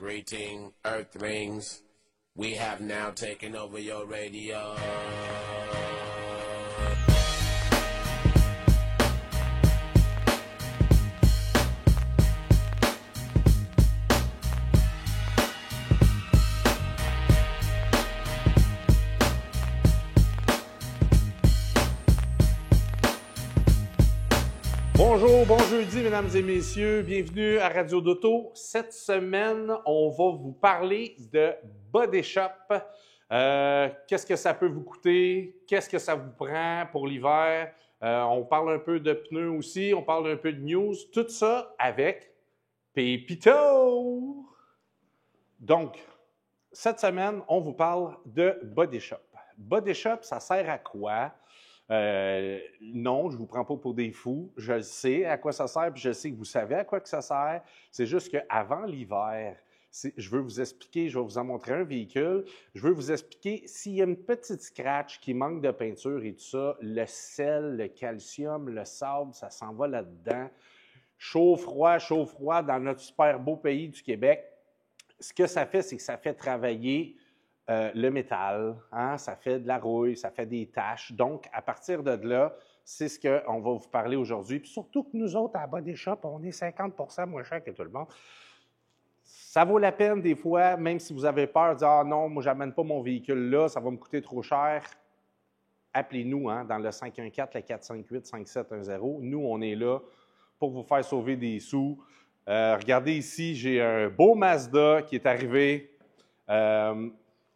Greeting, Earthlings. We have now taken over your radio. Bonjour, bon jeudi, mesdames et messieurs. Bienvenue à Radio d'Auto. Cette semaine, on va vous parler de Body Shop. Qu'est-ce que ça peut vous coûter? Qu'est-ce que ça vous prend pour l'hiver? On parle un peu de pneus aussi, on parle un peu de news. Tout ça avec Pépito! Donc, cette semaine, on vous parle de Body Shop. Body Shop, ça sert à quoi? Non, je ne vous prends pas pour des fous. Je le sais à quoi ça sert, puis je sais que vous savez à quoi que ça sert. C'est juste qu'avant l'hiver, je veux vous expliquer, je vais vous en montrer un véhicule. Je veux vous expliquer s'il y a une petite scratch qui manque de peinture et tout ça, le sel, le calcium, le sable, ça s'en va là-dedans. Chaud-froid dans notre super beau pays du Québec. Ce que ça fait, c'est que ça fait travailler le métal, hein? Ça fait de la rouille, ça fait des taches. Donc, à partir de là, c'est ce qu'on va vous parler aujourd'hui. Puis surtout que nous autres, à Body Shop, on est 50 % moins cher que tout le monde. Ça vaut la peine des fois, même si vous avez peur de dire « Ah non, moi, je n'amène pas mon véhicule là, ça va me coûter trop cher », appelez-nous hein, dans le 514-458-5710. Nous, on est là pour vous faire sauver des sous. Regardez ici, j'ai un beau Mazda qui est arrivé.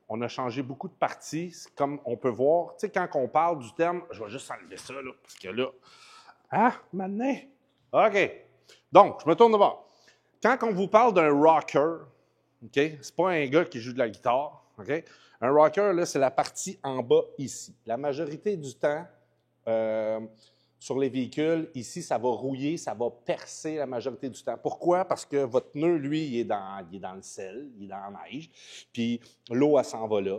On a changé beaucoup de parties, comme on peut voir. Tu sais, quand on parle du terme, je vais juste enlever ça, là, parce que là... Ah, maintenant? OK. Donc, je me tourne de bord. Quand on vous parle d'un rocker, OK, c'est pas un gars qui joue de la guitare, OK? Un rocker, là, c'est la partie en bas ici. La majorité du temps, sur les véhicules, ici, ça va rouiller, ça va percer la majorité du temps. Pourquoi? Parce que votre pneu, lui, il est dans le sel, il est dans la neige, puis l'eau, elle s'en va là,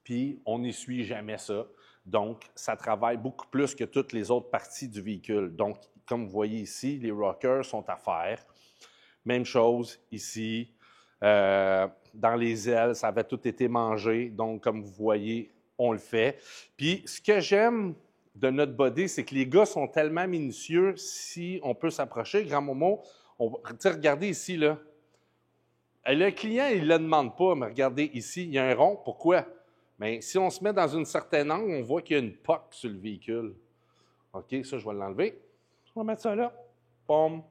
puis on n'essuie jamais ça. Donc, ça travaille beaucoup plus que toutes les autres parties du véhicule. Donc, comme vous voyez ici, les rockers sont à faire. Même chose ici. Dans les ailes, ça avait tout été mangé. Donc, comme vous voyez, on le fait. Puis, ce que j'aime de notre body, c'est que les gars sont tellement minutieux, si on peut s'approcher. Grand Momo, regardez ici, là. Le client, il ne le demande pas, mais regardez ici, il y a un rond. Pourquoi? Bien, si on se met dans une certaine angle, on voit qu'il y a une POC sur le véhicule. OK, ça, je vais l'enlever. On va mettre ça là. Pomme.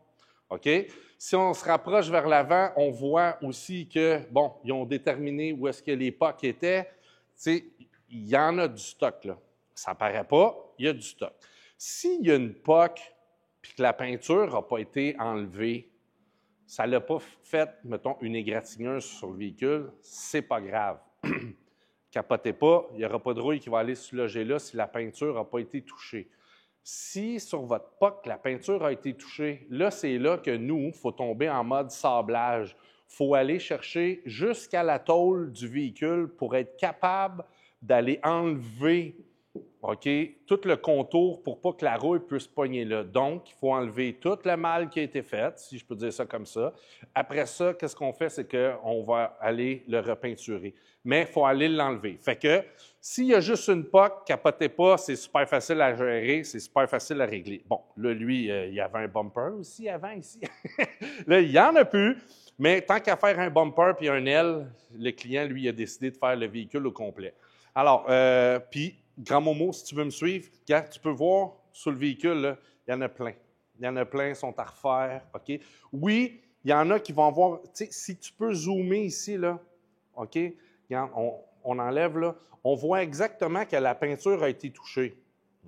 OK? Si on se rapproche vers l'avant, on voit aussi que, bon, ils ont déterminé où est-ce que les POC étaient. Tu sais, il y en a du stock, là. Ça ne paraît pas, il y a du stock. S'il y a une POC et que la peinture n'a pas été enlevée, ça ne l'a pas fait, mettons, une égratigneuse sur le véhicule, c'est pas grave. Capotez pas, il n'y aura pas de rouille qui va aller se loger là si la peinture n'a pas été touchée. Si sur votre POC, la peinture a été touchée, là, c'est là que nous, il faut tomber en mode sablage. Il faut aller chercher jusqu'à la tôle du véhicule pour être capable d'aller enlever OK, tout le contour pour pas que la rouille puisse pogner là. Donc, il faut enlever tout le mal qui a été fait, si je peux dire ça comme ça. Après ça, qu'est-ce qu'on fait? C'est qu'on va aller le repeinturer. Mais il faut aller l'enlever. Fait que, s'il y a juste une POC, capotez pas, c'est super facile à gérer, c'est super facile à régler. Bon, là, lui, il y avait un bumper aussi avant, ici. Là, il n'y en a plus. Mais tant qu'à faire un bumper puis un aile, le client, lui, a décidé de faire le véhicule au complet. Alors, puis, Grand Momo, si tu veux me suivre, regarde, tu peux voir sur le véhicule, là, il y en a plein. Il y en a plein, ils sont à refaire, OK? Oui, il y en a qui vont avoir, tu sais, si tu peux zoomer ici, là, OK? Regarde, on enlève, là, on voit exactement que la peinture a été touchée,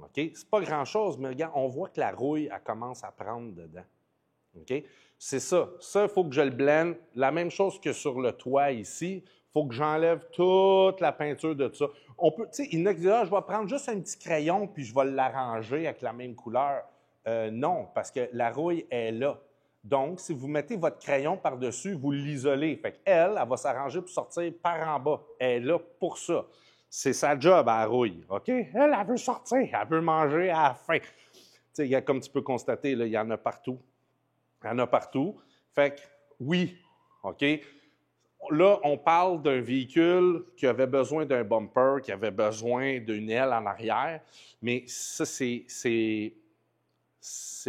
OK? C'est pas grand-chose, mais regarde, on voit que la rouille, elle commence à prendre dedans, OK? C'est ça. Ça, il faut que je le blende. La même chose que sur le toit ici. Il faut que j'enlève toute la peinture de ça. On peut, tu sais, Inox, je vais prendre juste un petit crayon puis je vais l'arranger avec la même couleur. Non, parce que la rouille est là. Donc, si vous mettez votre crayon par-dessus, vous l'isolez. Fait qu'elle, elle va s'arranger pour sortir par en bas. Elle est là pour ça. C'est sa job à la rouille, OK? Elle veut sortir, elle veut manger à la fin. Tu sais, comme tu peux constater, là, il y en a partout. Il y en a partout. Fait que, oui, OK? là, on parle d'un véhicule qui avait besoin d'un bumper, qui avait besoin d'une aile en arrière, mais ça, c'est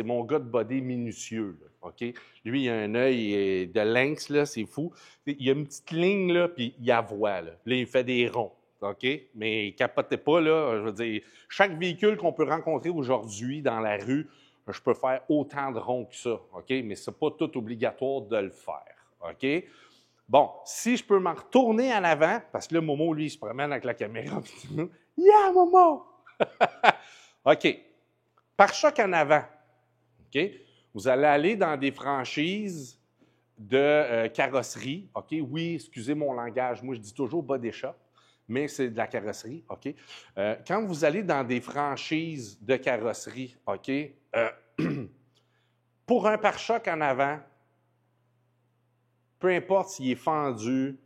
mon gars de body minutieux, là, OK? Lui, il a un œil de lynx, là, c'est fou. Il y a une petite ligne, là, puis il la voit, là. Là, il fait des ronds, OK? Mais capotez pas, là, je veux dire, chaque véhicule qu'on peut rencontrer aujourd'hui dans la rue, je peux faire autant de ronds que ça, OK? Mais c'est pas tout obligatoire de le faire, OK? Bon, si je peux m'en retourner en avant, parce que là, Momo, lui, il se promène avec la caméra. Yeah, Momo! OK. Pare-choc en avant. OK? Vous allez aller dans des franchises de carrosserie. OK? Oui, excusez mon langage. Moi, je dis toujours body shop, mais c'est de la carrosserie. OK? Quand vous allez dans des franchises de carrosserie, OK? Pour un pare-choc en avant, peu importe s'il est fendu,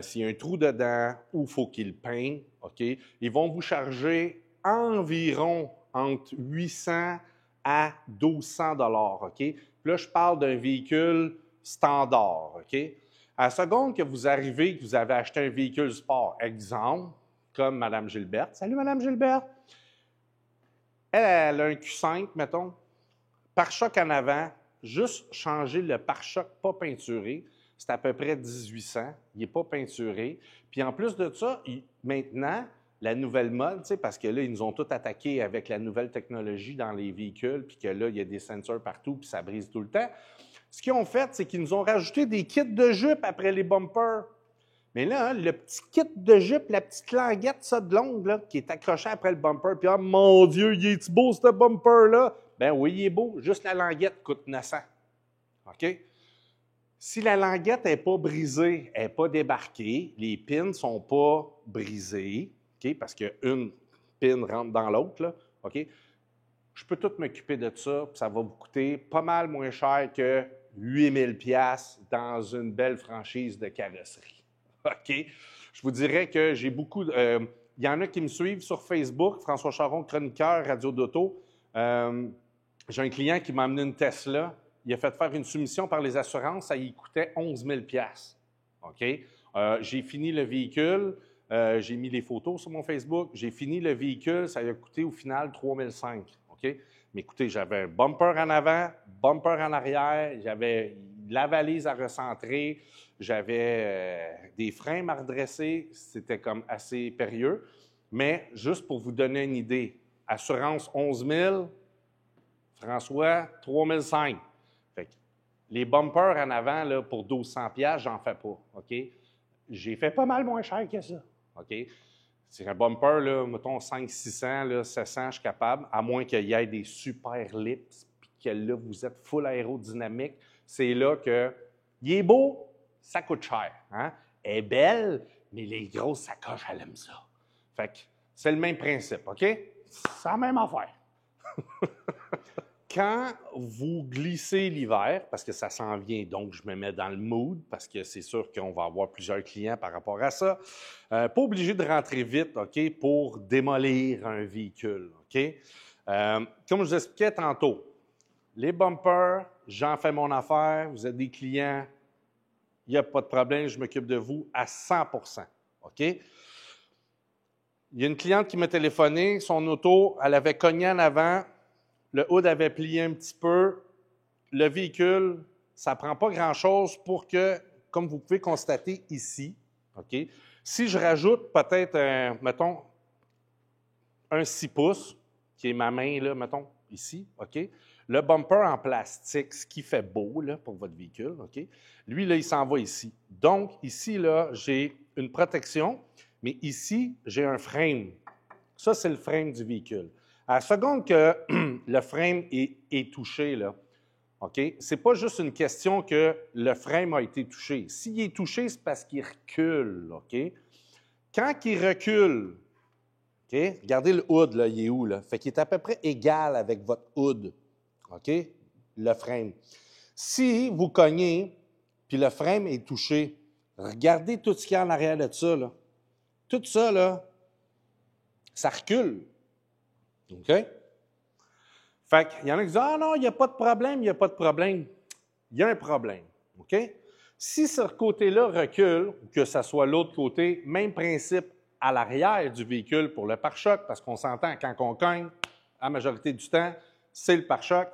s'il y a un trou dedans ou il faut qu'il peigne, OK? Ils vont vous charger environ entre 800 à 1200 $, OK? Puis là, je parle d'un véhicule standard, OK? À la seconde que vous arrivez, que vous avez acheté un véhicule sport, exemple, comme Mme Gilberte. Salut, Mme Gilberte! Elle a un Q5, mettons, pare-choc en avant, juste changer le pare-choc pas peinturé, c'est à peu près 1800. Il n'est pas peinturé. Puis en plus de ça, maintenant, la nouvelle mode, parce que là, ils nous ont tout attaqué avec la nouvelle technologie dans les véhicules, puis que là, il y a des sensors partout, puis ça brise tout le temps. Ce qu'ils ont fait, c'est qu'ils nous ont rajouté des kits de jupe après les bumpers. Mais là, le petit kit de jupe, la petite languette, ça, de l'ongle, là, qui est accrochée après le bumper, puis « Oh mon Dieu, il est beau, ce bumper-là! » Ben oui, il est beau, juste la languette coûte 900. OK? Si la languette n'est pas brisée, elle n'est pas débarquée, les pins ne sont pas brisés, OK? Parce qu'une pin rentre dans l'autre, là, OK? Je peux tout m'occuper de ça, puis ça va vous coûter pas mal moins cher que 8000 $ dans une belle franchise de carrosserie. OK? Je vous dirais que j'ai beaucoup... il y en a qui me suivent sur Facebook, François Charon, chroniqueur, Radio d'Auto. J'ai un client qui m'a amené une Tesla. Il a fait faire une soumission par les assurances, ça lui coûtait 11 000 $. OK? J'ai fini le véhicule, j'ai mis les photos sur mon Facebook, j'ai fini le véhicule, ça lui a coûté au final 3 500 $. OK? Mais écoutez, j'avais un bumper en avant, bumper en arrière, j'avais la valise à recentrer, j'avais des freins à redresser, c'était comme assez périlleux. Mais juste pour vous donner une idée, assurance 11 000, François, 3 500. Fait que les bumpers en avant, là, pour 1200 $, j'en fais pas, OK? J'ai fait pas mal moins cher que ça, OK? C'est un bumper, là, mettons 500-600, là, 700, je suis capable, à moins qu'il y ait des super lips, puis que là, vous êtes full aérodynamique. C'est là que, il est beau, ça coûte cher, hein? Elle est belle, mais les grosses sacoches, elle aime ça. Fait que c'est le même principe, OK? C'est la même affaire. Quand vous glissez l'hiver, parce que ça s'en vient, donc je me mets dans le mood, parce que c'est sûr qu'on va avoir plusieurs clients par rapport à ça, pas obligé de rentrer vite, OK, pour démolir un véhicule, OK? Comme je vous expliquais tantôt, les bumpers, j'en fais mon affaire, vous êtes des clients, il n'y a pas de problème, je m'occupe de vous à 100 %, OK? Il y a une cliente qui m'a téléphoné, son auto, elle avait cogné en avant, le hood avait plié un petit peu. Le véhicule, ça ne prend pas grand-chose pour que, comme vous pouvez constater ici, OK, si je rajoute peut-être, mettons, un 6 pouces, qui est ma main, là, mettons, ici, OK, le bumper en plastique, ce qui fait beau là, pour votre véhicule, OK, lui, là, il s'en va ici. Donc, ici, là, j'ai une protection, mais ici, j'ai un frame. Ça, c'est le frame du véhicule. À la seconde que le frame est touché, là, OK, c'est pas juste une question que le frame a été touché. S'il est touché, c'est parce qu'il recule, OK? Quand il recule, OK, regardez le hood, là, il est où, là? Fait qu'il est à peu près égal avec votre hood, OK? Le frame. Si vous cognez, puis le frame est touché, regardez tout ce qu'il y a en arrière de ça, là. Tout ça, là, ça recule. OK? Fait qu'il y en a qui disent « Ah non, il n'y a pas de problème, il n'y a pas de problème. » Il y a un problème. OK? Si ce côté-là recule, ou que ce soit l'autre côté, même principe à l'arrière du véhicule pour le pare-choc, parce qu'on s'entend quand on cogne, la majorité du temps, c'est le pare-choc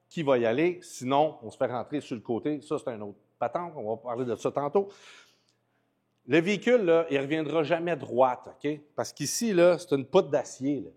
qui va y aller. Sinon, on se fait rentrer sur le côté. Ça, c'est un autre patente. On va parler de ça tantôt. Le véhicule, là, il ne reviendra jamais droite, OK? Parce qu'ici, là, c'est une poutre d'acier, là.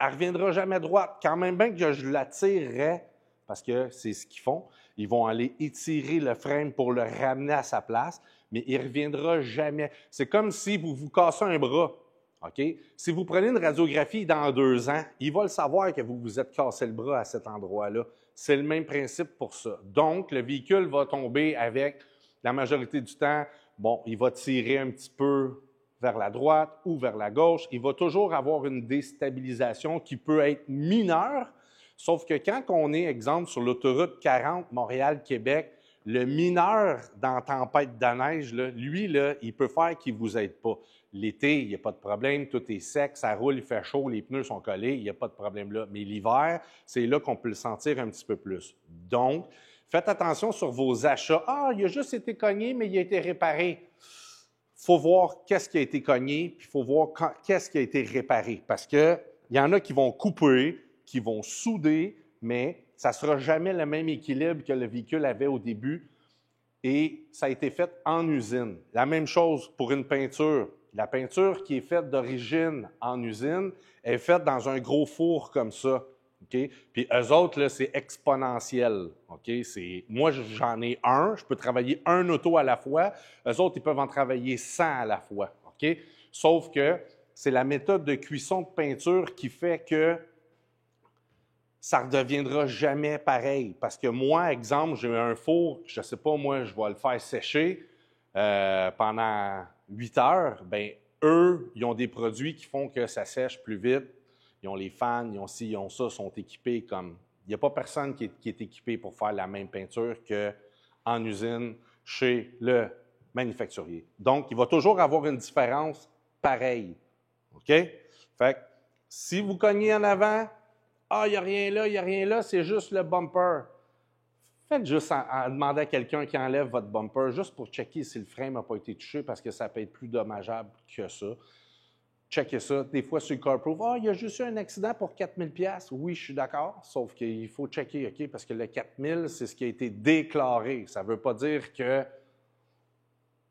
Elle ne reviendra jamais droite. Quand même bien que je la tirerais, parce que c'est ce qu'ils font, ils vont aller étirer le frame pour le ramener à sa place, mais il ne reviendra jamais. C'est comme si vous vous cassez un bras, OK? Si vous prenez une radiographie dans 2 ans, il va le savoir que vous vous êtes cassé le bras à cet endroit-là. C'est le même principe pour ça. Donc, le véhicule va tomber avec, la majorité du temps, bon, il va tirer un petit peu vers la droite ou vers la gauche. Il va toujours avoir une déstabilisation qui peut être mineure, sauf que quand on est, exemple, sur l'autoroute 40 Montréal-Québec, le mineur dans tempête de neige, là, lui, là, il peut faire qu'il ne vous aide pas. L'été, il n'y a pas de problème, tout est sec, ça roule, il fait chaud, les pneus sont collés, il n'y a pas de problème là. Mais l'hiver, c'est là qu'on peut le sentir un petit peu plus. Donc, faites attention sur vos achats. Ah, il a juste été cogné, mais il a été réparé. Il faut voir qu'est-ce qui a été cogné, puis il faut voir qu'est-ce qui a été réparé. Parce qu'il y en a qui vont couper, qui vont souder, mais ça ne sera jamais le même équilibre que le véhicule avait au début. Et ça a été fait en usine. La même chose pour une peinture. La peinture qui est faite d'origine en usine est faite dans un gros four comme ça. Okay? Puis eux autres, là, c'est exponentiel. Okay? Moi, j'en ai un, je peux travailler un auto à la fois. Eux autres, ils peuvent en travailler 100 à la fois. Okay? Sauf que c'est la méthode de cuisson de peinture qui fait que ça ne redeviendra jamais pareil. Parce que moi, exemple, j'ai un four, je ne sais pas, moi, je vais le faire sécher pendant 8 heures. Bien, eux, ils ont des produits qui font que ça sèche plus vite. Ils ont les fans, ils ont ci, ils ont ça, sont équipés comme... Il n'y a pas personne qui est équipé pour faire la même peinture qu'en usine chez le manufacturier. Donc, il va toujours avoir une différence pareille. OK? Fait que, si vous cognez en avant, ah, il n'y a rien là, c'est juste le bumper. Faites juste à demander à quelqu'un qui enlève votre bumper, juste pour checker si le frame n'a pas été touché, parce que ça peut être plus dommageable que ça. Checkez ça. Des fois, sur le CarProof, ah, il y a juste eu un accident pour 4 000 $. Oui, je suis d'accord, sauf qu'il faut checker, OK? Parce que le 4 000 $, c'est ce qui a été déclaré. Ça ne veut pas dire que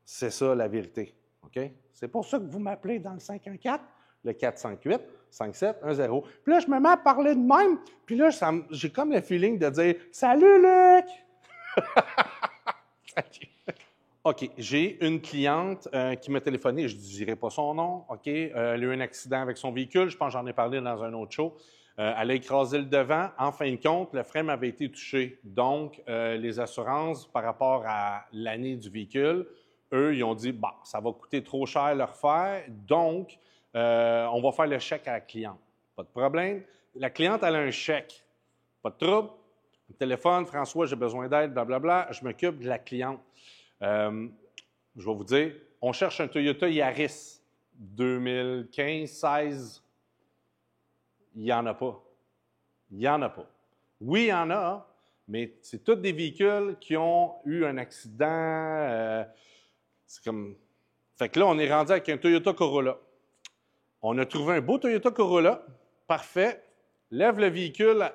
c'est ça la vérité. OK? C'est pour ça que vous m'appelez dans le 514, le 458-5710. Puis là, je me mets à parler de même, puis là, j'ai comme le feeling de dire « Salut, Luc! » OK, j'ai une cliente qui m'a téléphoné, je ne dirai pas son nom, OK? Elle a eu un accident avec son véhicule, je pense que j'en ai parlé dans un autre show. Elle a écrasé le devant. En fin de compte, le frame avait été touché. Donc, les assurances, par rapport à l'année du véhicule, eux, ils ont dit, bah, ça va coûter trop cher le refaire, donc, on va faire le chèque à la cliente. Pas de problème. La cliente, elle a un chèque. Pas de trouble. Le téléphone, François, j'ai besoin d'aide, blablabla. Je m'occupe de la cliente. Je vais vous dire, on cherche un Toyota Yaris 2015-16. Il n'y en a pas. Il n'y en a pas. Oui, il y en a, mais c'est tous des véhicules qui ont eu un accident. C'est comme... Fait que là, on est rendu avec un Toyota Corolla. On a trouvé un beau Toyota Corolla. Parfait. Lève le véhicule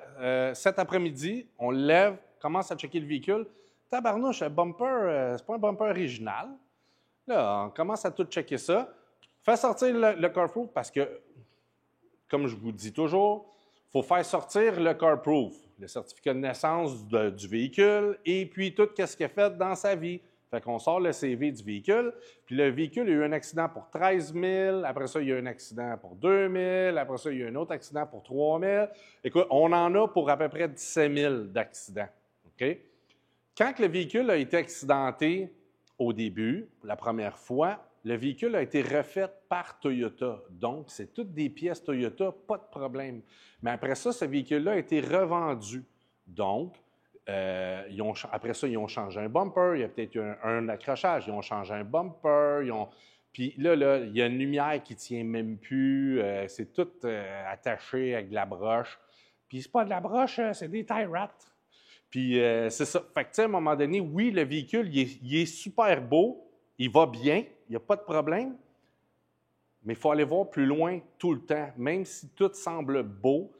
cet après-midi. On le lève, commence à checker le véhicule. Tabarnouche, le bumper, c'est pas un bumper original. Là, on commence à tout checker ça. Fais sortir le CarProof parce que, comme je vous dis toujours, il faut faire sortir le CarProof, le certificat de naissance du véhicule et puis tout ce qu'il a fait dans sa vie. Fait qu'on sort le CV du véhicule, puis le véhicule a eu un accident pour 13 000, après ça, il y a eu un accident pour 2 000, après ça, il y a eu un autre accident pour 3 000. Écoute, on en a pour à peu près 17 000 d'accidents. OK? Quand le véhicule a été accidenté au début, la première fois, le véhicule a été refait par Toyota. Donc, c'est toutes des pièces Toyota, pas de problème. Mais après ça, ce véhicule-là a été revendu. Donc, après ça, ils ont changé un bumper, il y a peut-être eu un accrochage, ils ont changé un bumper, puis là, il y a une lumière qui ne tient même plus, c'est tout attaché avec de la broche. Puis c'est pas de la broche, c'est des tie wraps. Puis c'est ça. Fait que, tu sais, à un moment donné, oui, le véhicule, il est super beau, il va bien, il n'y a pas de problème, mais il faut aller voir plus loin tout le temps. Même si tout semble beau,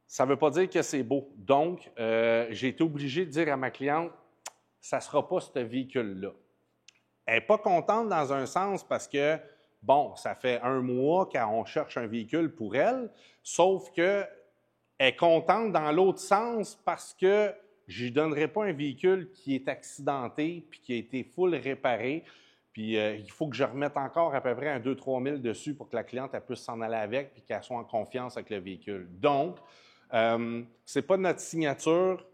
ça ne veut pas dire que c'est beau. Donc, j'ai été obligé de dire à ma cliente, ça ne sera pas ce véhicule-là. Elle n'est pas contente dans un sens parce que, bon, ça fait 1 mois qu'on cherche un véhicule pour elle, sauf qu'elle est contente dans l'autre sens parce que je ne lui donnerai pas un véhicule qui est accidenté puis qui a été full réparé. Puis il faut que je remette encore à peu près un 2-3 000 dessus pour que la cliente elle puisse s'en aller avec puis qu'elle soit en confiance avec le véhicule. Donc, ce n'est pas notre signature.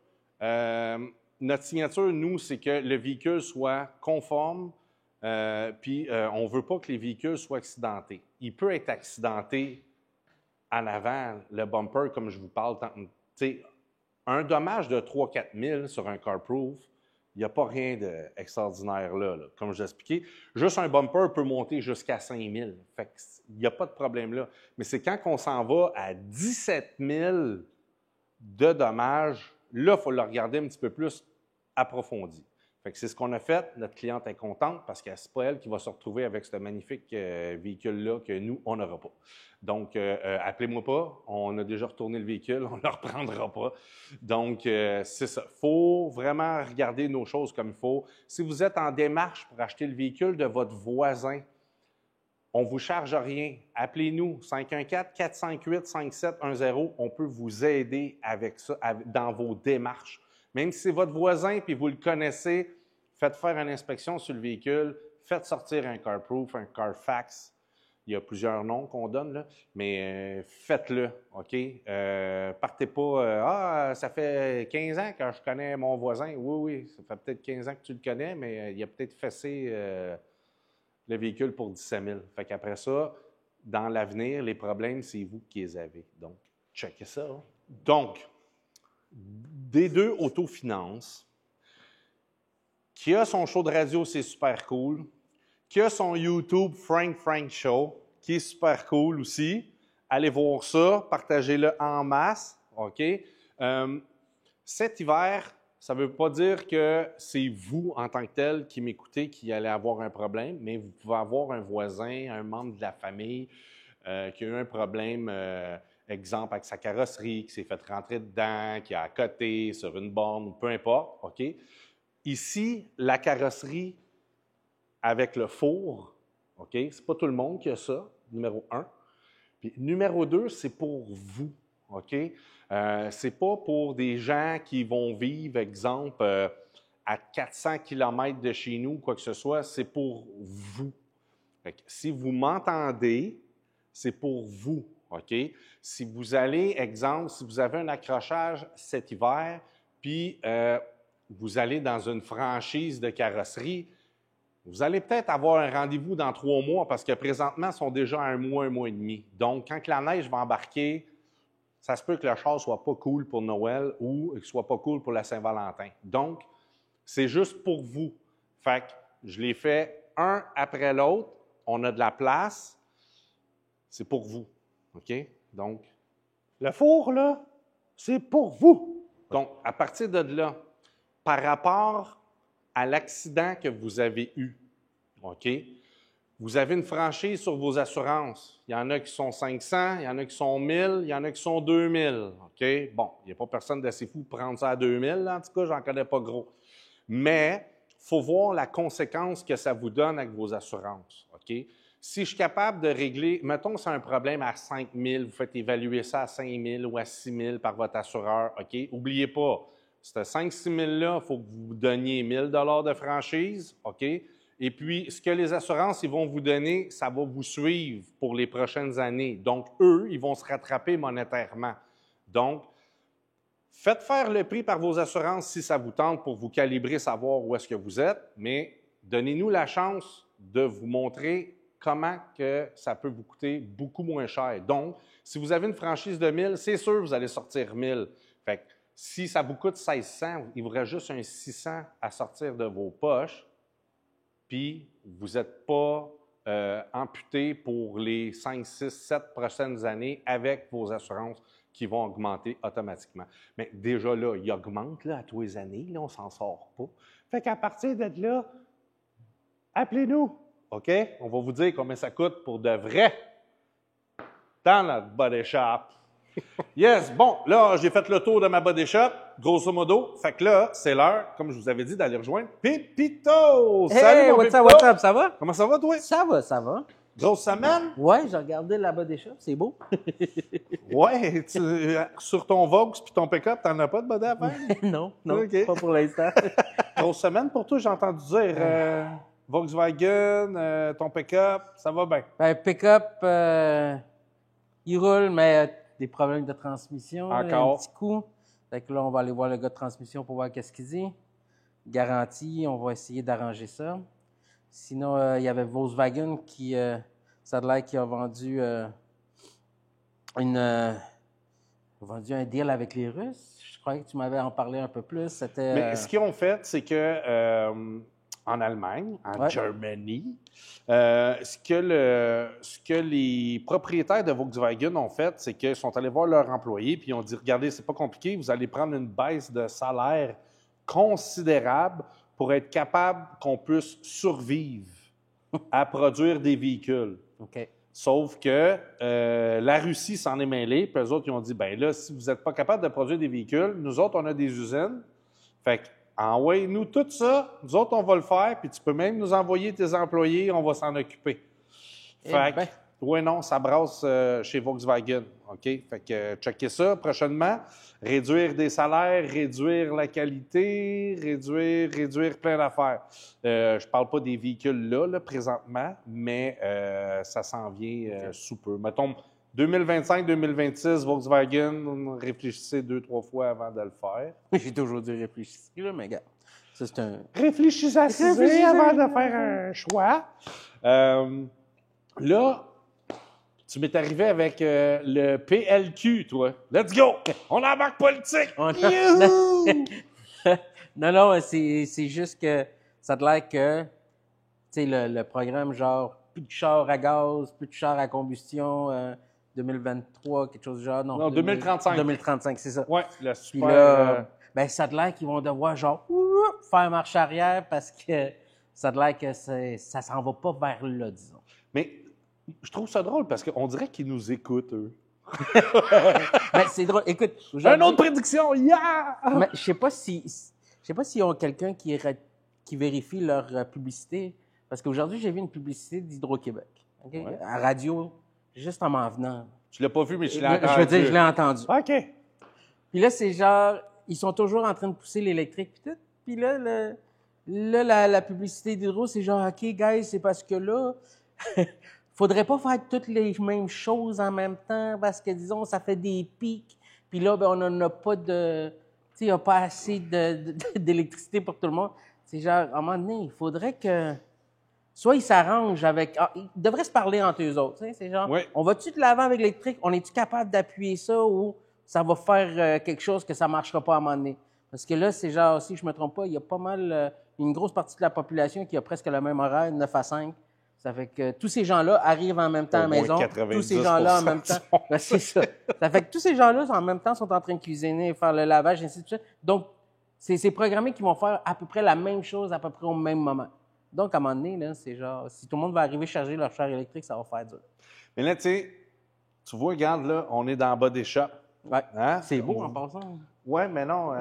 Notre signature, nous, c'est que le véhicule soit conforme, puis on ne veut pas que les véhicules soient accidentés. Il peut être accidenté en avant, le bumper, comme je vous parle. Un dommage de 3-4 000 sur un CarProof, il n'y a pas rien d'extraordinaire là. Comme je l'ai expliqué, juste un bumper peut monter jusqu'à 5 000. Fait il n'y a pas de problème là. Mais c'est quand on s'en va à 17 000 de dommages, là, il faut le regarder un petit peu plus approfondi. Fait que c'est ce qu'on a fait. Notre cliente est contente parce que ce n'est pas elle qui va se retrouver avec ce magnifique véhicule-là que nous, on n'aura pas. Donc, appelez-moi pas. On a déjà retourné le véhicule. On ne le reprendra pas. Donc, c'est ça. Il faut vraiment regarder nos choses comme il faut. Si vous êtes en démarche pour acheter le véhicule de votre voisin, on ne vous charge rien. Appelez-nous 514-458-5710. On peut vous aider avec ça dans vos démarches. Même si c'est votre voisin et vous le connaissez, faites faire une inspection sur le véhicule, faites sortir un CarProof, un Carfax. Il y a plusieurs noms qu'on donne, là, mais faites-le, OK? Partez pas, ça fait 15 ans que je connais mon voisin. Oui, ça fait peut-être 15 ans que tu le connais, mais il a peut-être fessé le véhicule pour 17 000. Fait qu'après ça, dans l'avenir, les problèmes, c'est vous qui les avez. Donc, checkez ça. Hein? Donc, D2 Autofinance, qui a son show de radio, c'est super cool, qui a son YouTube Frank Show, qui est super cool aussi. Allez voir ça, partagez-le en masse, OK? Cet hiver, ça ne veut pas dire que c'est vous, en tant que tel, qui m'écoutez, qui allez avoir un problème, mais vous pouvez avoir un voisin, un membre de la famille qui a eu un problème, exemple, avec sa carrosserie, qui s'est fait rentrer dedans, qui a à côté, sur une borne, peu importe, OK? Ici, la carrosserie avec le four, OK? C'est pas tout le monde qui a ça, numéro 1. Puis numéro 2, c'est pour vous, OK? C'est pas pour des gens qui vont vivre, exemple, à 400 km de chez nous, quoi que ce soit, c'est pour vous. Fait que si vous m'entendez, c'est pour vous, OK? Si vous allez, exemple, si vous avez un accrochage cet hiver, puis vous allez dans une franchise de carrosserie, vous allez peut-être avoir un rendez-vous dans 3 mois parce que présentement, ils sont déjà à 1 mois et demi. Donc, quand la neige va embarquer, ça se peut que le char ne soit pas cool pour Noël ou qu'il ne soit pas cool pour la Saint-Valentin. Donc, c'est juste pour vous. Fait que je les fais un après l'autre. On a de la place. C'est pour vous. OK? Donc, le four, là, c'est pour vous. Donc, à partir de là, par rapport à l'accident que vous avez eu, OK? Vous avez une franchise sur vos assurances. Il y en a qui sont 500, il y en a qui sont 1000, il y en a qui sont 2000. OK? Bon, il n'y a pas personne d'assez fou pour prendre ça à 2000, là. En tout cas, j'en connais pas gros. Mais il faut voir la conséquence que ça vous donne avec vos assurances. OK? Si je suis capable de régler, mettons c'est un problème à 5 000, vous faites évaluer ça à 5 000 ou à 6 000 par votre assureur. OK? N'oubliez pas, ce 5-6 000-là, il faut que vous donniez 1 000 de franchise. OK? Et puis, ce que les assurances ils vont vous donner, ça va vous suivre pour les prochaines années. Donc, eux, ils vont se rattraper monétairement. Donc, faites faire le prix par vos assurances si ça vous tente pour vous calibrer, savoir où est-ce que vous êtes, mais donnez-nous la chance de vous montrer comment que ça peut vous coûter beaucoup moins cher. Donc, si vous avez une franchise de 1000, c'est sûr que vous allez sortir 1000. Fait que si ça vous coûte 1600, il vous reste juste un 600 à sortir de vos poches, puis vous n'êtes pas amputé pour les 5, 6, 7 prochaines années avec vos assurances qui vont augmenter automatiquement. Mais déjà là, ils augmentent là, à tous les années, là, on ne s'en sort pas. Fait qu'à partir de là, appelez-nous, OK? On va vous dire combien ça coûte pour de vrai dans notre body shop. Yes, bon, là, j'ai fait le tour de ma body shop, grosso modo. Fait que là, c'est l'heure, comme je vous avais dit, d'aller rejoindre Pépito! Hey, Salut, mon what's up, Pépito! what's up, ça va? Comment ça va, toi? Ça va, ça va. Grosse semaine? Ouais, j'ai regardé là-bas des shops, c'est beau. Ouais, sur ton Vox puis ton pick-up, t'en as pas de body à faire? non, OK. pas pour l'instant. Grosse semaine pour toi, j'ai entendu dire. Volkswagen, ton pick-up, ça va bien. Ben, pick-up, il roule, mais des problèmes de transmission. là, Encore. Un petit coup. Fait que là, on va aller voir le gars de transmission pour voir qu'est-ce qu'il dit. Garantie, on va essayer d'arranger ça. Sinon, il y avait Volkswagen qui, ça a l'air qui a vendu vendu un deal avec les Russes. Je croyais que tu m'avais en parlé un peu plus. C'était. Mais ce qu'ils ont fait, c'est que en Allemagne, en Ouais. Germany, ce que les propriétaires de Volkswagen ont fait, c'est qu'ils sont allés voir leurs employés puis ils ont dit, regardez, c'est pas compliqué, vous allez prendre une baisse de salaire considérable pour être capable qu'on puisse survivre à produire des véhicules. OK. Sauf que la Russie s'en est mêlée, puis eux autres, ils ont dit, ben là, si vous n'êtes pas capable de produire des véhicules, nous autres, on a des usines. Fait que, envoyez-nous tout ça, nous autres, on va le faire, puis tu peux même nous envoyer tes employés, on va s'en occuper. Fait que, ben. oui, non, ça brasse chez Volkswagen, OK? Fait que, checkez ça prochainement. Réduire des salaires, réduire la qualité, réduire plein d'affaires. Je parle pas des véhicules là, présentement, mais ça s'en vient sous peu. Mettons, 2025-2026, Volkswagen, réfléchissez 2-3 fois avant de le faire. J'ai toujours dit réfléchir, là, mais regarde, ça c'est un. Réfléchissez assez avant de faire un choix. Là, tu m'es arrivé avec le PLQ, toi. Let's go! On embarque politique! On- Youhou! non, c'est juste que ça a l'air que, tu sais, le programme genre plus de chars à gaz, plus de chars à combustion, 2023, quelque chose du genre. Non, 2035. 2035, c'est ça. Ouais, le Puis super. là, ben, ça a l'air qu'ils vont devoir genre faire marche arrière parce que ça a l'air que ça s'en va pas vers là, disons. Mais je trouve ça drôle parce qu'on dirait qu'ils nous écoutent, eux. Ben, c'est drôle. Écoute, Une aujourd'hui- autre prédiction! Yeah! Mais je sais pas s'ils ont quelqu'un qui vérifie leur publicité. Parce qu'aujourd'hui, j'ai vu une publicité d'Hydro-Québec. OK? Ouais. À radio, juste en m'en venant. Tu l'as pas vu, mais je l'ai Là, entendu. je veux dire, je l'ai entendu. OK. Puis là, c'est genre, ils sont toujours en train de pousser l'électrique puis tout. Puis là, la publicité d'Hydro, c'est genre, OK, guys, c'est parce que là, faudrait pas faire toutes les mêmes choses en même temps parce que, disons, ça fait des pics. Puis là, ben, on n'en a pas de... Tu sais, il n'y a pas assez d'électricité pour tout le monde. C'est genre, à un moment donné, il faudrait que... Soit ils s'arrangent avec... ils devraient se parler entre eux autres. Tu sais, c'est genre, Oui. on va-tu de l'avant avec l'électrique? On est-tu capable d'appuyer ça ou ça va faire quelque chose que ça ne marchera pas à un moment donné? Parce que là, c'est genre, si je ne me trompe pas, il y a pas mal... une grosse partie de la population qui a presque le même horaire, 9 à 5. Ça fait que tous ces gens-là arrivent en même temps à la Au moins maison. 90% Tous ces gens-là en même temps. sont- Ben, c'est ça. Ça fait que tous ces gens-là, en même temps, sont en train de cuisiner, faire le lavage, ainsi de suite. Donc, c'est programmé qu'ils vont faire à peu près la même chose, à peu près au même moment. Donc, à un moment donné, là, c'est genre, si tout le monde va arriver charger leur char électrique, ça va faire dur. Mais là, tu vois, regarde, là, on est dans le bas des shops. Ouais. Hein? C'est beau en passant. Ouais, mais non,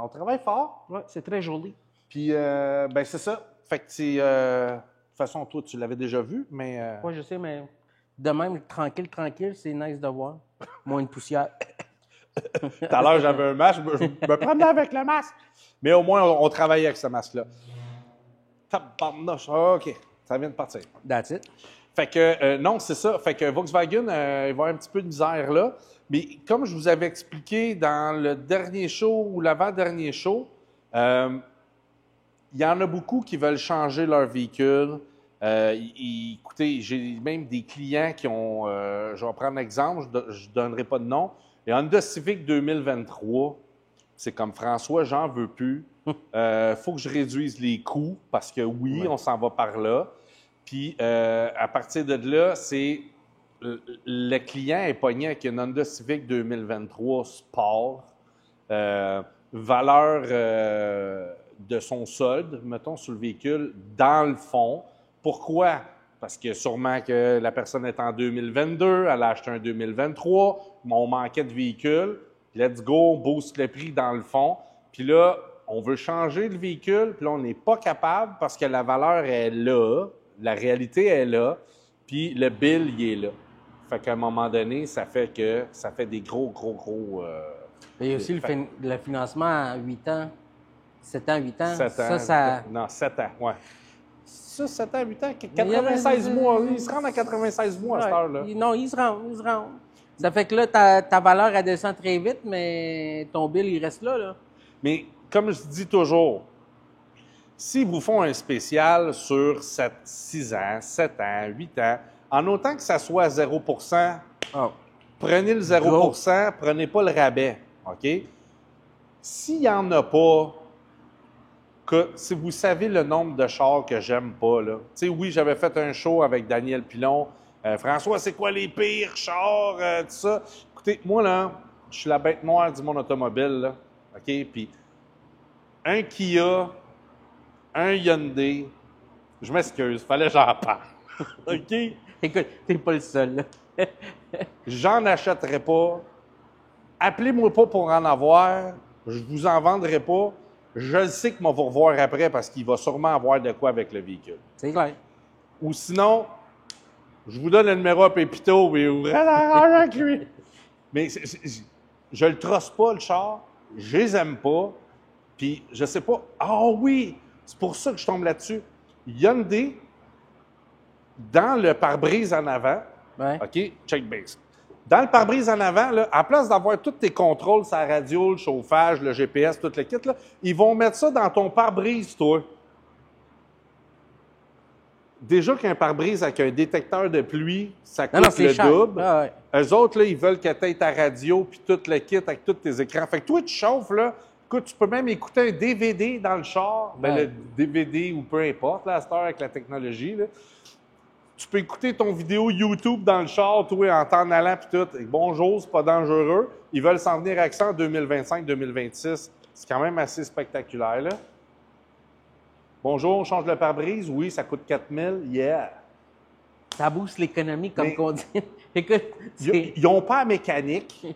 on travaille fort. Ouais, c'est très joli. Puis, ben, c'est ça. Fait que c'est. De toute façon, toi, tu l'avais déjà vu, mais. Ouais, je sais, mais de même, tranquille, c'est nice de voir. Moins de poussière. Tout à l'heure, j'avais un masque, je me promenais avec le masque. Mais au moins, on travaillait avec ce masque-là. Tabarnouche. OK, ça vient de partir. That's it. Fait que, non, c'est ça. Fait que Volkswagen, il va y avoir un petit peu de misère là. Mais comme je vous avais expliqué dans le dernier show ou l'avant-dernier show, il y en a beaucoup qui veulent changer leur véhicule. Écoutez, j'ai même des clients qui ont, je vais prendre un exemple, je ne donnerai pas de nom, et Honda Civic 2023, c'est comme François, j'en veux plus. Faut que je réduise les coûts parce que oui, on s'en va par là. Puis à partir de là, c'est le client est pogné avec une Honda Civic 2023 Sport, valeur de son solde, mettons, sur le véhicule, dans le fond. Pourquoi? Parce que sûrement que la personne est en 2022, elle a acheté un 2023, mais on manquait de véhicule. Let's go, on booste le prix dans le fond. Puis là, on veut changer le véhicule, puis là, on n'est pas capable parce que la valeur est là, la réalité est là, puis le bill, il est là. Fait qu'à un moment donné, ça fait des gros. Il y a aussi le financement à 8 ans. 7 ans, 8 ans. 7 ans. Non, 7 ans, ouais. Ça, 7 ans, 8 ans, 96 mois. Ils se rendent à 96 mois à cette heure-là. Non, ils se rendent. Ça fait que là, ta valeur, elle descend très vite, mais ton bill, il reste là. Mais comme je dis toujours, s'ils vous font un spécial sur 6 ans, 7 ans, 8 ans, en autant que ça soit à 0 prenez le 0 prenez pas le rabais, OK? S'il n'y en a pas, si vous savez le nombre de chars que j'aime pas, là. Tu sais, oui, j'avais fait un show avec Daniel Pilon. François, c'est quoi les pires chars, tout ça? Écoutez, moi, là, je suis la bête noire du monde automobile, là. OK? Puis, un Kia, un Hyundai, je m'excuse, fallait que j'en parle. OK? Écoute, t'es pas le seul, là. J'en achèterai pas. Appelez-moi pas pour en avoir. Je vous en vendrai pas. Je le sais que moi vous revoir après parce qu'il va sûrement avoir de quoi avec le véhicule. C'est clair. Ou sinon, je vous donne le numéro à Pépito et vous arrangez avec lui. Mais je le trosse pas, le char. Je les aime pas. Puis je sais pas. Ah oui! C'est pour ça que je tombe là-dessus. Hyundai, dans le pare-brise en avant, Ouais. OK, check base. Dans le pare-brise en avant, là, à place d'avoir tous tes contrôles, sa radio, le chauffage, le GPS, tout le kit, là, ils vont mettre ça dans ton pare-brise, toi. Déjà qu'un pare-brise avec un détecteur de pluie, ça coûte c'est le cher. double. Ah ouais. Eux autres, là, ils veulent que tu aies ta radio puis tout le kit avec tous tes écrans. Fait que toi, tu chauffes, là. Écoute, tu peux même écouter un DVD dans le char. Ben, Ouais. le DVD ou peu importe, là, à cette heure, avec la technologie, là. Tu peux écouter ton vidéo YouTube dans le char, toi, en t'en allant puis tout. Et bonjour, c'est pas dangereux. Ils veulent s'en venir avec ça en 2025-2026. C'est quand même assez spectaculaire, là. Bonjour, on change le pare-brise. Oui, ça coûte 4 000. Yeah. Ça booste l'économie, comme Mais- qu'on dit. Écoute, c'est... Ils n'ont pas la mécanique,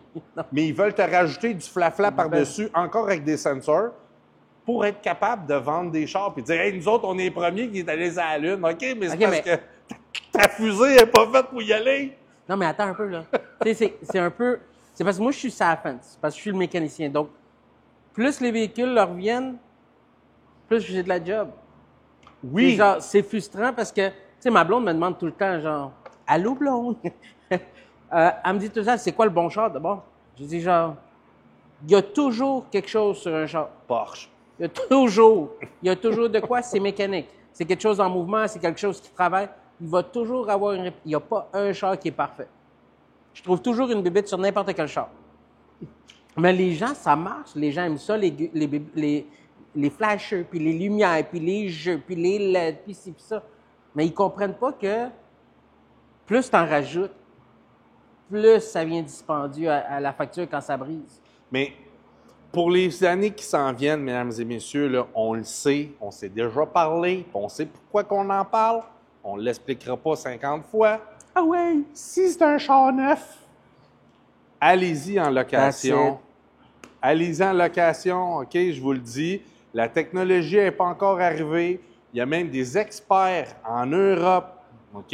mais ils veulent te rajouter du flafla par-dessus, encore avec des sensors, pour être capable de vendre des chars et dire, hey, nous autres, on est les premiers qui est allés à la Lune. OK, mais c'est OK, parce mais- que ta fusée n'est pas faite pour y aller. Non, mais attends un peu, là. Tu sais, c'est un peu... C'est parce que moi, je suis sur la fence, parce que je suis le mécanicien. Donc, plus les véhicules leur viennent, plus j'ai de la job. Oui. C'est genre, c'est frustrant parce que, tu sais, ma blonde me demande tout le temps, genre, allô, blonde? Elle me dit tout le temps, c'est quoi le bon char d'abord? Je dis, genre, il y a toujours quelque chose sur un char. Porsche. Il y a toujours de quoi, c'est mécanique. C'est quelque chose en mouvement, c'est quelque chose qui travaille. Il va toujours avoir une... Il n'y a pas un char qui est parfait. Je trouve toujours une bébête sur n'importe quel char. Mais les gens, ça marche. Les gens aiment ça, les flashers, puis les lumières, puis les jeux, puis les LED, puis ci, puis ça. Mais ils comprennent pas que plus tu en rajoutes, plus ça vient dispendieux à la facture quand ça brise. Mais pour les années qui s'en viennent, mesdames et messieurs, là, on le sait, on s'est déjà parlé, puis on sait pourquoi qu'on en parle. On ne l'expliquera pas 50 fois. Ah ouais! Si c'est un char neuf, allez-y en That's location. it. Allez-y en location, OK, je vous le dis. La technologie n'est pas encore arrivée. Il y a même des experts en Europe, OK,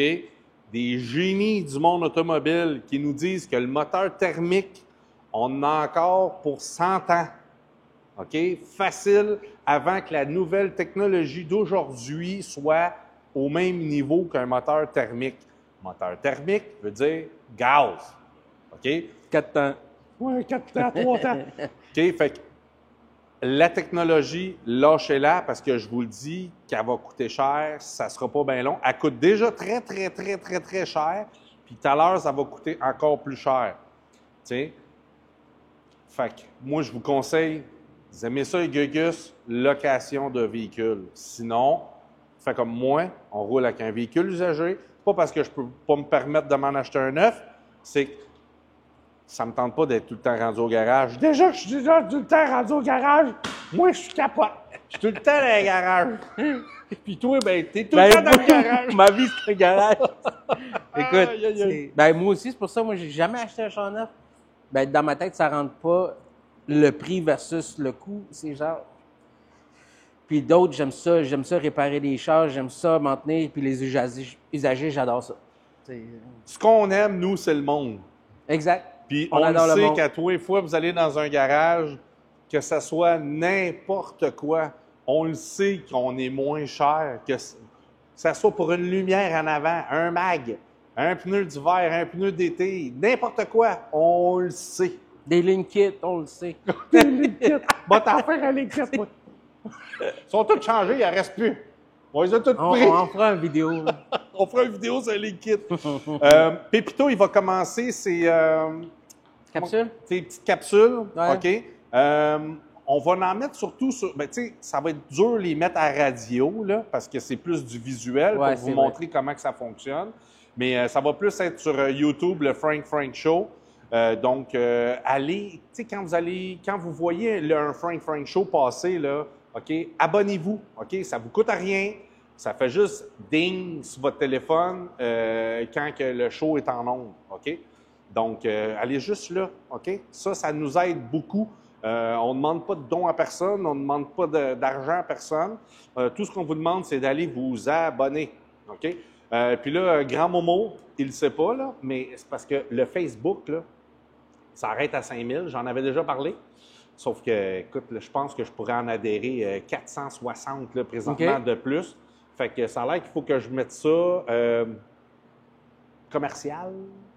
des génies du monde automobile qui nous disent que le moteur thermique, on en a encore pour 100 ans. OK? Facile avant que la nouvelle technologie d'aujourd'hui soit au même niveau qu'un moteur thermique. Moteur thermique veut dire gaz. OK? 4 ans. Oui, 4 ans, 3 ans. OK? Fait que la technologie, lâchez-la parce que je vous le dis qu'elle va coûter cher, ça ne sera pas bien long. Elle coûte déjà très, très, très, très, très cher. Puis tout à l'heure, ça va coûter encore plus cher. Tu sais? Fait que moi, je vous conseille, vous aimez ça, les gugus, location de véhicules. Sinon, Fait comme moi, on roule avec un véhicule usagé. Pas parce que je peux pas me permettre de m'en acheter un neuf, c'est que ça me tente pas d'être tout le temps rendu au garage. Déjà que je suis déjà tout le temps rendu au garage, moi, je suis capote. Je suis tout le temps dans le garage. Puis toi, ben, t'es tout le temps dans le garage. Ma vie, c'est un garage. Écoute, Aïe, aïe, aïe. ben, moi aussi, c'est pour ça, moi, j'ai jamais acheté un char neuf. Ben, dans ma tête, ça rentre pas le prix versus le coût. C'est genre. Puis d'autres, j'aime ça réparer des chars, j'aime ça maintenir, puis les usagers, j'adore ça. Ce qu'on aime, nous, c'est le monde. Exact. Puis On on adore le le sait monde. qu'à tous les fois, vous allez dans un garage, que ça soit n'importe quoi, on le sait qu'on est moins cher, que ça soit pour une lumière en avant, un mag, un pneu d'hiver, un pneu d'été, n'importe quoi, on le sait. Des lignes kits, on le sait. Va t'en faire un ligne kit, moi. Ils sont tous changés, il n'en reste plus. On les a tous On pris. en fera une vidéo. là. On fera une vidéo sur les kits. Pépito, il va commencer ses Capsule? petites capsules. Ouais. OK? On va en mettre surtout sur. Ben, tu sais, ça va être dur de les mettre à radio, là, parce que c'est plus du visuel Ouais, pour vous c'est montrer comment que ça fonctionne. Mais ça va plus être sur YouTube, le Frank Show. Donc, allez, tu sais, quand vous voyez un Frank Show passer, là, OK, abonnez-vous, OK? Ça vous coûte à rien. Ça fait juste ding sur votre téléphone quand que le show est en ondes, OK? Donc, allez juste là, OK? Ça nous aide beaucoup. On ne demande pas de dons à personne, on ne demande pas d'argent à personne. Tout ce qu'on vous demande, c'est d'aller vous abonner, OK? Puis là, Grand Momo, il ne sait pas, là, mais c'est parce que le Facebook, là, ça arrête à 5000, j'en avais déjà parlé. Sauf que, écoute, là, je pense que je pourrais en adhérer 460 là, présentement OK. de plus. Fait que ça a l'air qu'il faut que je mette ça commercial.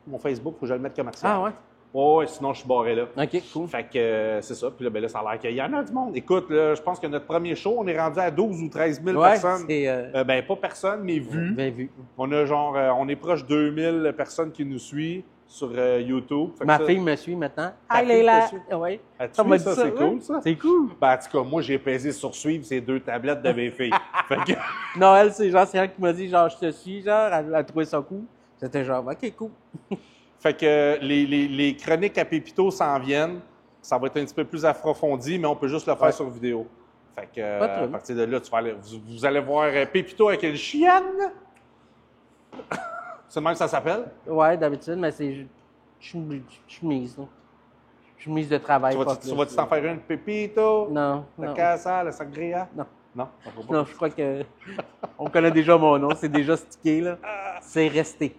Mon Facebook, il faut que je le mette commercial. Ah ouais? Ouais, sinon je suis barré là. OK, cool. Fait que c'est ça. Puis là, ben là, ça a l'air qu'il y en a du monde. Écoute, là, je pense que notre premier show, on est rendu à 12 ou 13 000 Ouais, personnes. c'est... Ben, pas personne, mais vues. Bien vu. On a genre, on est proche de 2000 personnes qui nous suivent sur YouTube. Fait que Ma ça- fille me suit maintenant. Ta Hi, fille Leila! te suit? Ouais. Ah, tu Ça m'a vois, dit ça, c'est ouais. cool, ça? C'est cool. Ben, en tout cas, moi, j'ai pesé sur suivre ces 2 tablettes de mes filles. Fait que, Non, elle, c'est elle qui m'a dit, genre, je te suis, genre, elle a trouvé ça cool. C'était genre, OK, cool. fait que les chroniques à Pépito s'en viennent. Ça va être un petit peu plus approfondi, mais on peut juste le faire Ouais. sur vidéo. Fait que, Pas de à trouble. partir de là, vous allez voir Pépito avec une chienne. C'est le même que ça s'appelle? Ouais, d'habitude, mais c'est chemise, là. Chemise de travail. Tu pas vas-tu plus, t'en faire une Pépito? Non, La non. casa, la sangria? Non. Non? Non, je crois que on connaît déjà mon nom, c'est déjà stické, là. C'est resté.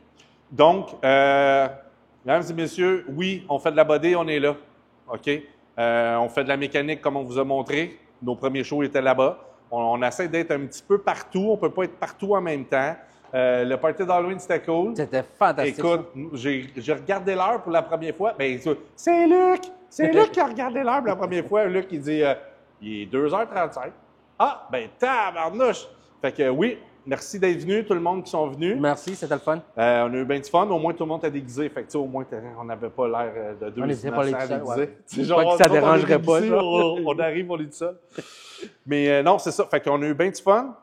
Donc, mesdames et messieurs, oui, on fait de la body, on est là. OK? On fait de la mécanique comme on vous a montré. Nos premiers shows étaient là-bas. On essaie d'être un petit peu partout. On ne peut pas être partout en même temps. Le party d'Halloween, c'était cool. C'était fantastique. Écoute, j'ai regardé l'heure pour la première fois. Ben, c'est Luc! C'est Luc qui a regardé l'heure pour la première fois. Luc, il dit, il est 2h35. Ah, ben, tabarnouche! Fait que oui, merci d'être venus, tout le monde qui sont venus. Merci, c'était le fun. On a eu bien du fun. Au moins, tout le monde était déguisé. Fait que, tu sais, au moins, on n'avait pas l'air de deux On n'était pas les innocents seuls, déguisés. ouais. C'est Je crois que ça nous autres, on est dérangerait pas, déguisés, ça. on arrive, on est tout seul. Mais non, c'est ça. Fait qu'on a eu bien du fun.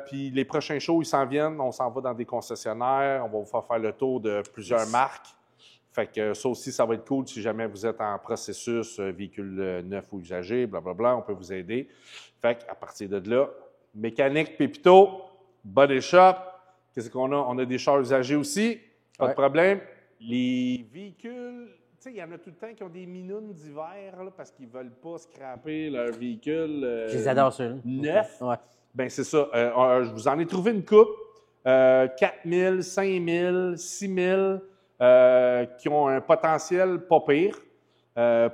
Puis les prochains shows, ils s'en viennent. On s'en va dans des concessionnaires. On va vous faire le tour de plusieurs marques. Fait que ça aussi, ça va être cool si jamais vous êtes en processus véhicule neuf ou usagé, blablabla, on peut vous aider. Fait qu'à partir de là, mécanique, Pépito, body shop. Qu'est-ce qu'on a? On a des chars usagés aussi, pas de Ouais. problème. Les véhicules, tu sais, il y en a tout le temps qui ont des minounes d'hiver là, parce qu'ils veulent pas scraper leur véhicule. Je les adore, ceux-là. neuf. Ouais. Ben c'est ça. Je vous en ai trouvé une coupe. 4 000, 5 000, 6 000 qui ont un potentiel pas pire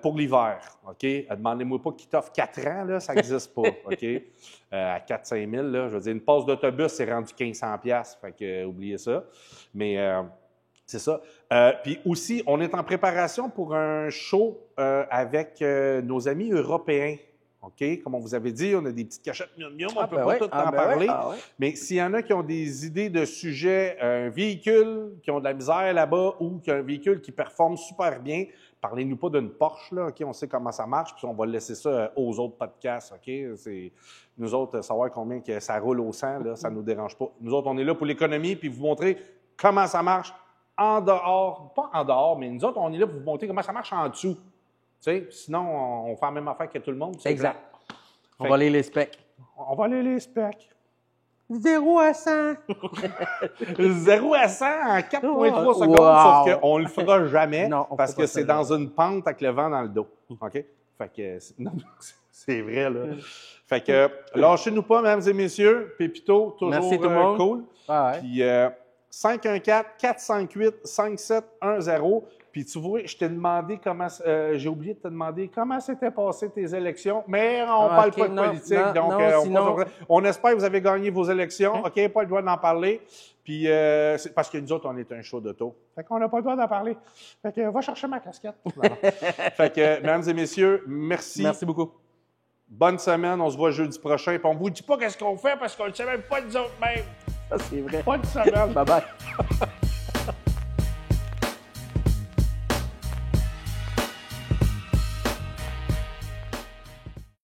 pour l'hiver. OK? Demandez-moi pas qu'ils t'offrent 4 ans, là, ça n'existe pas. OK? À 4-5 000, là, je veux dire, une passe d'autobus, c'est rendu 1500 $. Fait que oubliez ça. Mais c'est ça. Puis aussi, on est en préparation pour un show avec nos amis européens. OK? Comme on vous avait dit, on a des petites cachettes miam-miam, on ne peut ben pas ouais. tout Ah, en ben parler. ouais. Ah, ouais. Mais s'il y en a qui ont des idées de sujets, un véhicule, qui ont de la misère là-bas ou qui a un véhicule qui performe super bien, parlez-nous pas d'une Porsche, là, OK? On sait comment ça marche, puis on va laisser ça aux autres podcasts, OK? C'est, nous autres, savoir combien que ça roule au sang, là, ça ne nous dérange pas. Nous autres, on est là pour l'économie, puis vous montrer comment ça marche en dehors, pas en dehors, mais nous autres, on est là pour vous montrer comment ça marche en dessous. Tu sais, sinon, on fait la même affaire que tout le monde. Exact. On Fait va que- aller les specs. On va aller les specs. 0 à 100. 0 à 100 en 4,3 Wow. secondes, sauf qu'on ne le fera jamais Non, on parce fera que pas c'est ça, dans jamais. une pente avec le vent dans le dos. OK? Fait que, non, c'est vrai, là. Fait que, lâchez-nous pas, mesdames et messieurs. Pépito, toujours Merci tout le monde. cool. Ah, ouais. Puis 514-458-5710. Puis tu vois, je t'ai demandé comment, j'ai oublié de te demander comment s'étaient passées tes élections, mais on Ah, parle ok, pas de non, politique, non, donc non, sinon- on espère que vous avez gagné vos élections. OK, pas le droit d'en parler. Puis c'est parce que nous autres, on est un show d'auto. Fait qu'on n'a pas le droit d'en parler. Fait que va chercher ma casquette. Non, non. Fait que, mesdames et messieurs, merci. Merci beaucoup. Bonne semaine. On se voit jeudi prochain. Puis on vous dit pas qu'est-ce qu'on fait parce qu'on ne sait même pas nous autres même. Ça, c'est vrai. Bonne semaine. Bye-bye.